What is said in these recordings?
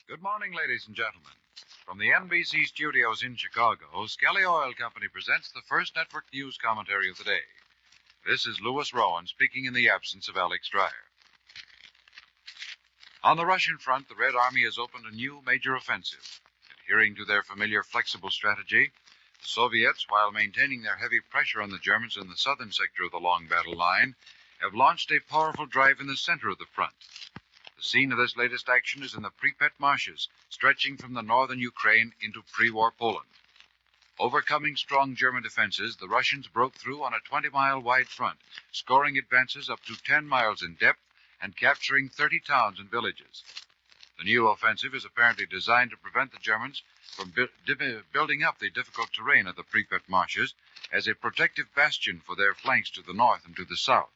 Good morning, ladies and gentlemen. From the NBC studios in Chicago, Skelly Oil Company presents the first network news commentary of the day. This is Louis Rowan speaking in the absence of Alex Dreier. On the Russian front, the Red Army has opened a new major offensive. Adhering to their familiar flexible strategy, the Soviets, while maintaining their heavy pressure on the Germans in the southern sector of the long battle line, have launched a powerful drive in the center of the front. The scene of this latest action is in the Pripyat marshes, stretching from the northern Ukraine into pre-war Poland. Overcoming strong German defenses, the Russians broke through on a 20-mile wide front, scoring advances up to 10 miles in depth and capturing 30 towns and villages. The new offensive is apparently designed to prevent the Germans from building up the difficult terrain of the Pripyat marshes as a protective bastion for their flanks to the north and to the south.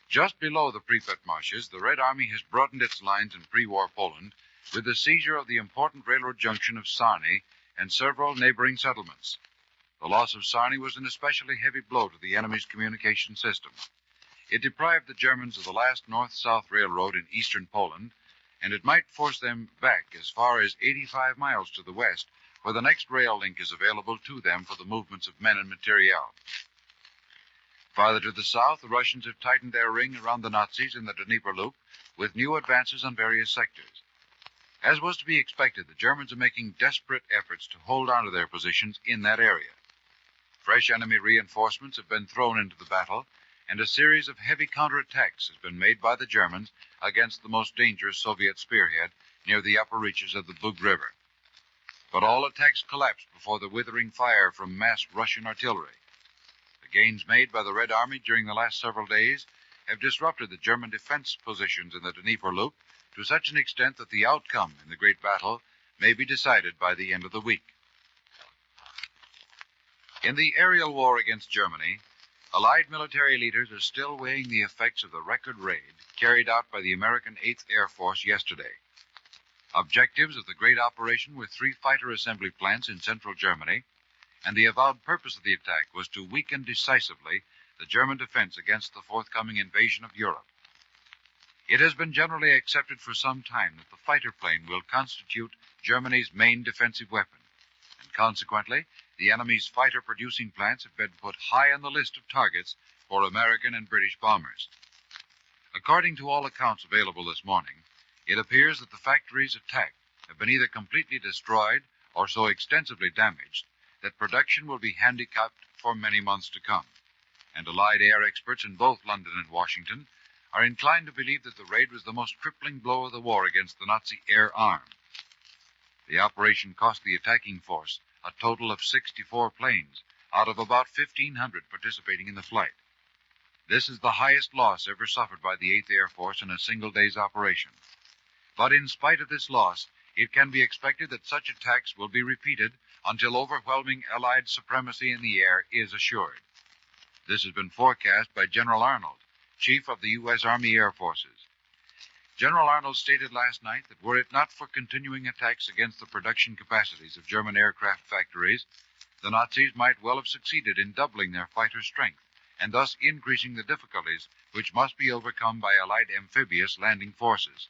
Just below the Pripyat marshes, the Red Army has broadened its lines in pre-war Poland with the seizure of the important railroad junction of Sarny and several neighboring settlements. The loss of Sarny was an especially heavy blow to the enemy's communication system. It deprived the Germans of the last north-south railroad in eastern Poland, and it might force them back as far as 85 miles to the west, where the next rail link is available to them for the movements of men and materiel. Farther to the south, the Russians have tightened their ring around the Nazis in the Dnieper Loop with new advances on various sectors. As was to be expected, the Germans are making desperate efforts to hold on to their positions in that area. Fresh enemy reinforcements have been thrown into the battle, and a series of heavy counterattacks has been made by the Germans against the most dangerous Soviet spearhead near the upper reaches of the Bug River. But all attacks collapsed before the withering fire from massed Russian artillery. The gains made by the Red Army during the last several days have disrupted the German defense positions in the Dnieper Loop to such an extent that the outcome in the great battle may be decided by the end of the week. In the aerial war against Germany, Allied military leaders are still weighing the effects of the record raid carried out by the American 8th Air Force yesterday. Objectives of the great operation were 3 fighter assembly plants in central Germany, and the avowed purpose of the attack was to weaken decisively the German defense against the forthcoming invasion of Europe. It has been generally accepted for some time that the fighter plane will constitute Germany's main defensive weapon, and consequently, the enemy's fighter-producing plants have been put high on the list of targets for American and British bombers. According to all accounts available this morning, it appears that the factories attacked have been either completely destroyed or so extensively damaged that production will be handicapped for many months to come, and Allied air experts in both London and Washington are inclined to believe that the raid was the most crippling blow of the war against the Nazi air arm. The operation cost the attacking force a total of 64 planes out of about 1,500 participating in the flight. This is the highest loss ever suffered by the 8th Air Force in a single day's operation. But in spite of this loss, it can be expected that such attacks will be repeated until overwhelming Allied supremacy in the air is assured. This has been forecast by General Arnold, Chief of the U.S. Army Air Forces. General Arnold stated last night that were it not for continuing attacks against the production capacities of German aircraft factories, the Nazis might well have succeeded in doubling their fighter strength and thus increasing the difficulties which must be overcome by Allied amphibious landing forces.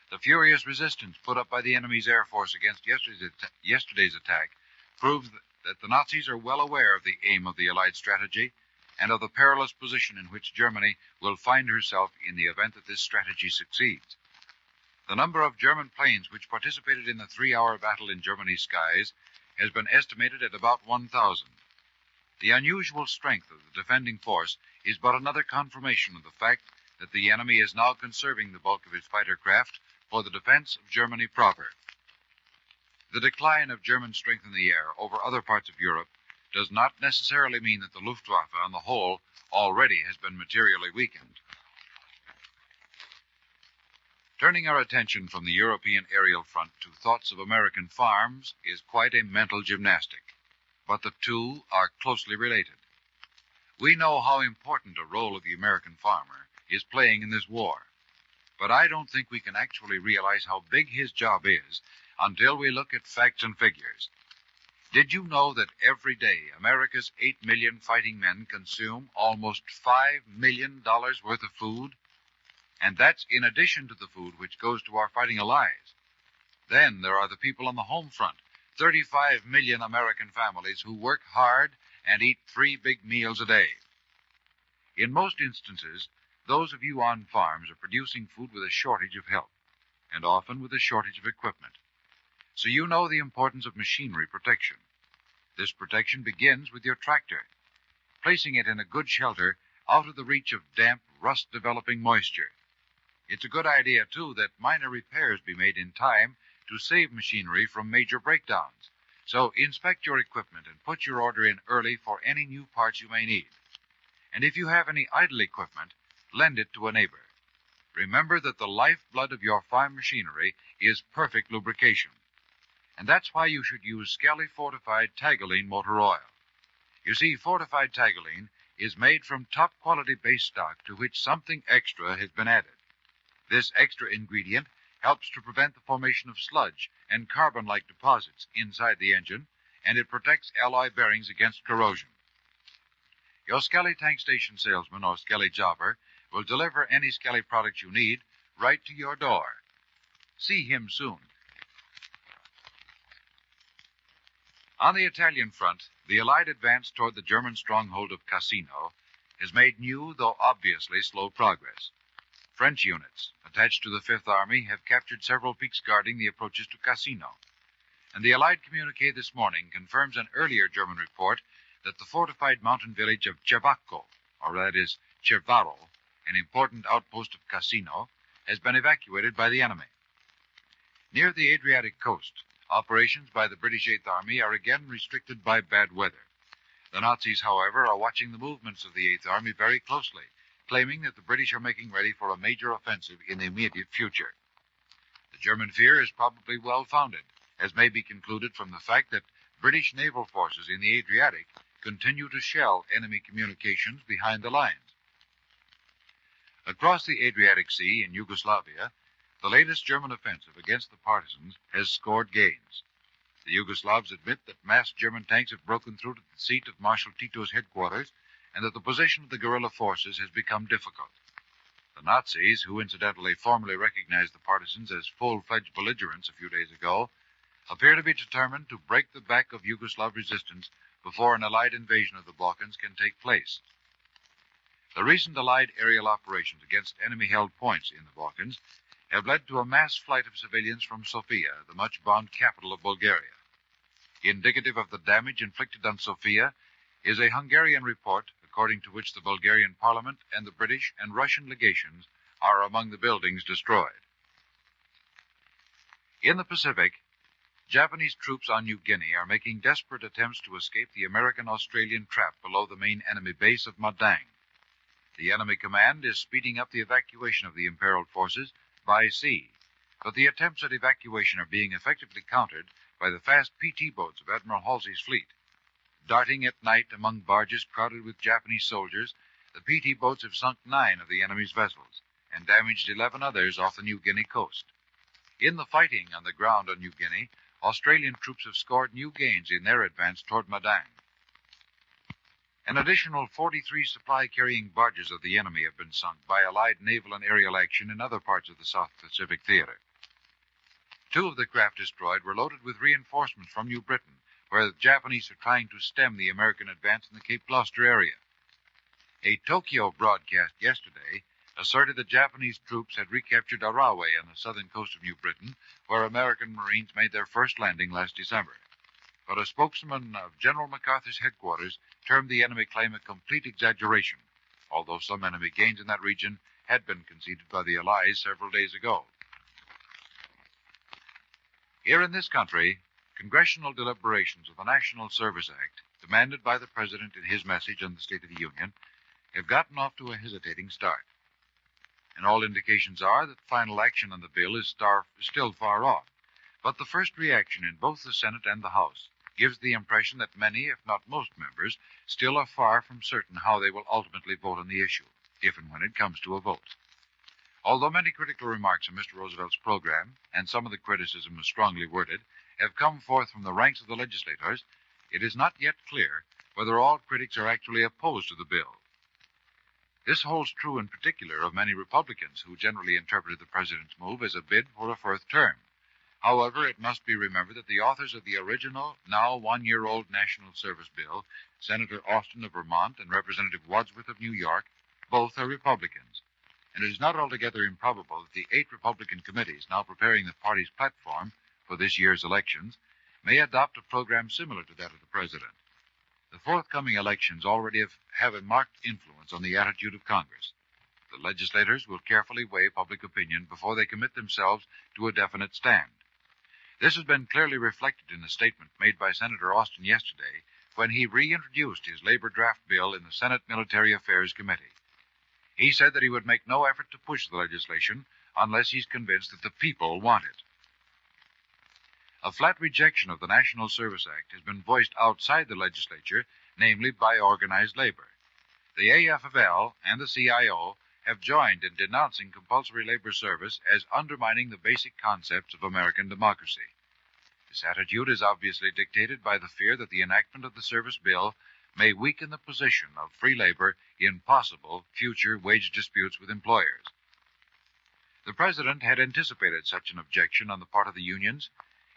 The furious resistance put up by the enemy's air force against yesterday's attack proves that the Nazis are well aware of the aim of the Allied strategy and of the perilous position in which Germany will find herself in the event that this strategy succeeds. The number of German planes which participated in the 3-hour battle in Germany's skies has been estimated at about 1,000. The unusual strength of the defending force is but another confirmation of the fact that the enemy is now conserving the bulk of his fighter craft for the defense of Germany proper. The decline of German strength in the air over other parts of Europe does not necessarily mean that the Luftwaffe on the whole already has been materially weakened. Turning our attention from the European aerial front to thoughts of American farms is quite a mental gymnastic, but the two are closely related. We know how important a role the American farmer is playing in this war, but I don't think we can actually realize how big his job is until we look at facts and figures. Did you know that every day America's 8 million fighting men consume almost $5 million worth of food? And that's in addition to the food which goes to our fighting allies. Then there are the people on the home front, 35 million American families who work hard and eat 3 big meals a day. In most instances, those of you on farms are producing food with a shortage of help, and often with a shortage of equipment. So you know the importance of machinery protection. This protection begins with your tractor, placing it in a good shelter out of the reach of damp, rust-developing moisture. It's a good idea, too, that minor repairs be made in time to save machinery from major breakdowns. So inspect your equipment and put your order in early for any new parts you may need. And if you have any idle equipment, lend it to a neighbor. Remember that the lifeblood of your farm machinery is perfect lubrication. And that's why you should use Skelly Fortified Tagolene motor oil. You see, Fortified Tagolene is made from top-quality base stock to which something extra has been added. This extra ingredient helps to prevent the formation of sludge and carbon-like deposits inside the engine, and it protects alloy bearings against corrosion. Your Skelly tank station salesman or Skelly jobber will deliver any Skelly product you need right to your door. See him soon. On the Italian front, the Allied advance toward the German stronghold of Cassino has made new, though obviously slow progress. French units attached to the Fifth Army have captured several peaks guarding the approaches to Cassino. And the Allied communique this morning confirms an earlier German report that the fortified mountain village of Cervacco, or that is Cervaro, an important outpost of Cassino, has been evacuated by the enemy. Near the Adriatic coast, operations by the British Eighth Army are again restricted by bad weather. The Nazis, however, are watching the movements of the Eighth Army very closely, claiming that the British are making ready for a major offensive in the immediate future. The German fear is probably well-founded, as may be concluded from the fact that British naval forces in the Adriatic continue to shell enemy communications behind the lines. Across the Adriatic Sea in Yugoslavia, the latest German offensive against the partisans has scored gains. The Yugoslavs admit that massed German tanks have broken through to the seat of Marshal Tito's headquarters and that the position of the guerrilla forces has become difficult. The Nazis, who incidentally formally recognized the partisans as full-fledged belligerents a few days ago, appear to be determined to break the back of Yugoslav resistance before an Allied invasion of the Balkans can take place. The recent Allied aerial operations against enemy-held points in the Balkans have led to a mass flight of civilians from Sofia, the much-bombed capital of Bulgaria. Indicative of the damage inflicted on Sofia is a Hungarian report according to which the Bulgarian Parliament and the British and Russian legations are among the buildings destroyed. In the Pacific, Japanese troops on New Guinea are making desperate attempts to escape the American-Australian trap below the main enemy base of Madang. The enemy command is speeding up the evacuation of the imperiled forces by sea, but the attempts at evacuation are being effectively countered by the fast PT boats of Admiral Halsey's fleet. Darting at night among barges crowded with Japanese soldiers, the PT boats have sunk 9 of the enemy's vessels and damaged 11 others off the New Guinea coast. In the fighting on the ground on New Guinea, Australian troops have scored new gains in their advance toward Madang. An additional 43 supply-carrying barges of the enemy have been sunk by Allied naval and aerial action in other parts of the South Pacific theater. 2 of the craft destroyed were loaded with reinforcements from New Britain, where the Japanese are trying to stem the American advance in the Cape Gloucester area. A Tokyo broadcast yesterday asserted that Japanese troops had recaptured Arawe on the southern coast of New Britain, where American Marines made their first landing last December. But a spokesman of General MacArthur's headquarters termed the enemy claim a complete exaggeration, although some enemy gains in that region had been conceded by the Allies several days ago. Here in this country, congressional deliberations of the National Service Act, demanded by the President in his message on the State of the Union, have gotten off to a hesitating start. And all indications are that final action on the bill is still far off. But the first reaction in both the Senate and the House gives the impression that many, if not most members, still are far from certain how they will ultimately vote on the issue, if and when it comes to a vote. Although many critical remarks on Mr. Roosevelt's program, and some of the criticism was strongly worded, have come forth from the ranks of the legislators, it is not yet clear whether all critics are actually opposed to the bill. This holds true in particular of many Republicans who generally interpreted the president's move as a bid for a fourth term. However, it must be remembered that the authors of the original, now one-year-old National Service Bill, Senator Austin of Vermont and Representative Wadsworth of New York, both are Republicans. And it is not altogether improbable that the 8 Republican committees now preparing the party's platform for this year's elections may adopt a program similar to that of the president. The forthcoming elections already have a marked influence on the attitude of Congress. The legislators will carefully weigh public opinion before they commit themselves to a definite stand. This has been clearly reflected in the statement made by Senator Austin yesterday when he reintroduced his labor draft bill in the Senate Military Affairs Committee. He said that he would make no effort to push the legislation unless he's convinced that the people want it. A flat rejection of the National Service Act has been voiced outside the legislature, namely by organized labor. The AFL and the CIO have joined in denouncing compulsory labor service as undermining the basic concepts of American democracy. This attitude is obviously dictated by the fear that the enactment of the service bill may weaken the position of free labor in possible future wage disputes with employers. The president had anticipated such an objection on the part of the unions.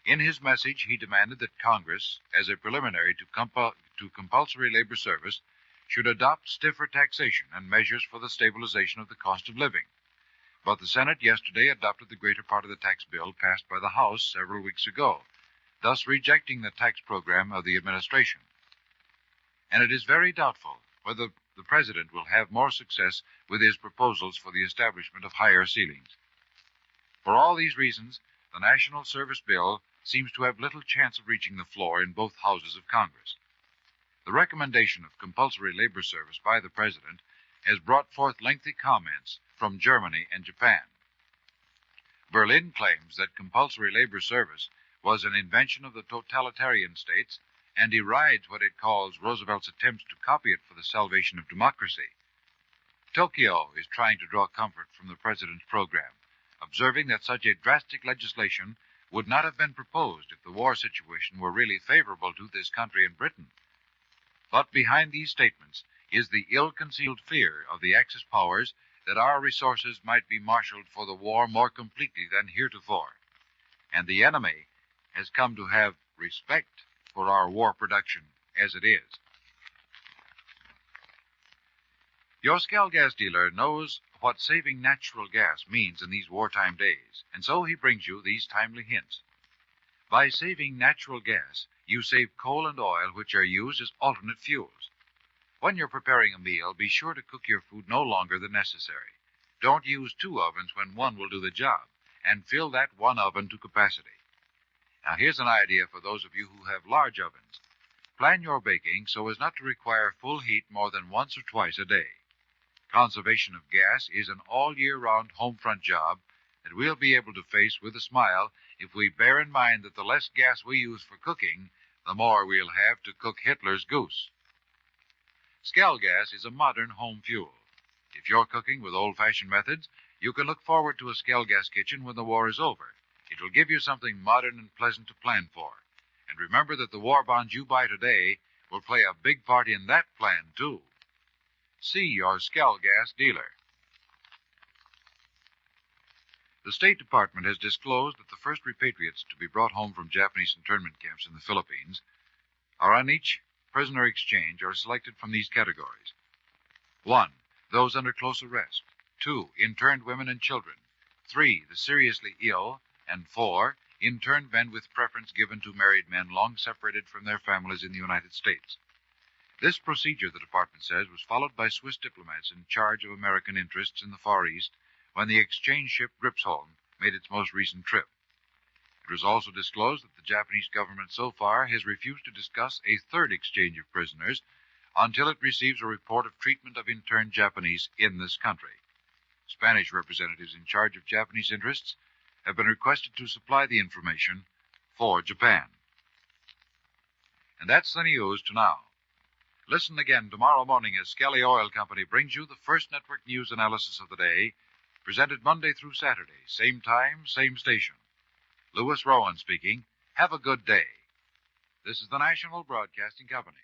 In his message, he demanded that Congress, as a preliminary to compulsory labor service, should adopt stiffer taxation and measures for the stabilization of the cost of living. But the Senate yesterday adopted the greater part of the tax bill passed by the House several weeks ago, thus rejecting the tax program of the administration. And it is very doubtful whether the president will have more success with his proposals for the establishment of higher ceilings. For all these reasons, the National Service Bill seems to have little chance of reaching the floor in both houses of Congress. The recommendation of compulsory labor service by the president has brought forth lengthy comments from Germany and Japan. Berlin claims that compulsory labor service was an invention of the totalitarian states and derides what it calls Roosevelt's attempts to copy it for the salvation of democracy. Tokyo is trying to draw comfort from the president's program, observing that such a drastic legislation would not have been proposed if the war situation were really favorable to this country and Britain. But behind these statements is the ill-concealed fear of the Axis powers that our resources might be marshaled for the war more completely than heretofore, and the enemy has come to have respect for our war production as it is. Your Skel gas dealer knows what saving natural gas means in these wartime days, and so he brings you these timely hints. By saving natural gas, you save coal and oil, which are used as alternate fuels. When you're preparing a meal, be sure to cook your food no longer than necessary. Don't use 2 ovens when one will do the job, and fill that one oven to capacity. Now, here's an idea for those of you who have large ovens. Plan your baking so as not to require full heat more than once or twice a day. Conservation of gas is an all-year-round home front job that we'll be able to face with a smile if we bear in mind that the less gas we use for cooking, the more we'll have to cook Hitler's goose. Skel gas is a modern home fuel. If you're cooking with old-fashioned methods, you can look forward to a Skel gas kitchen when the war is over. It will give you something modern and pleasant to plan for. And remember that the war bonds you buy today will play a big part in that plan, too. See your Skel gas dealer. The State Department has disclosed that the first repatriates to be brought home from Japanese internment camps in the Philippines are on each prisoner exchange are selected from these categories. 1. Those under close arrest. 2. Interned women and children. 3. The seriously ill. And 4. Interned men with preference given to married men long separated from their families in the United States. This procedure, the department says, was followed by Swiss diplomats in charge of American interests in the Far East when the exchange ship Gripsholm made its most recent trip. It was also disclosed that the Japanese government so far has refused to discuss a third exchange of prisoners until it receives a report of treatment of interned Japanese in this country. Spanish representatives in charge of Japanese interests have been requested to supply the information for Japan. And that's the news to now. Listen again tomorrow morning as Skelly Oil Company brings you the first network news analysis of the day, presented Monday through Saturday, same time, same station. Louis Rowan speaking. Have a good day. This is the National Broadcasting Company.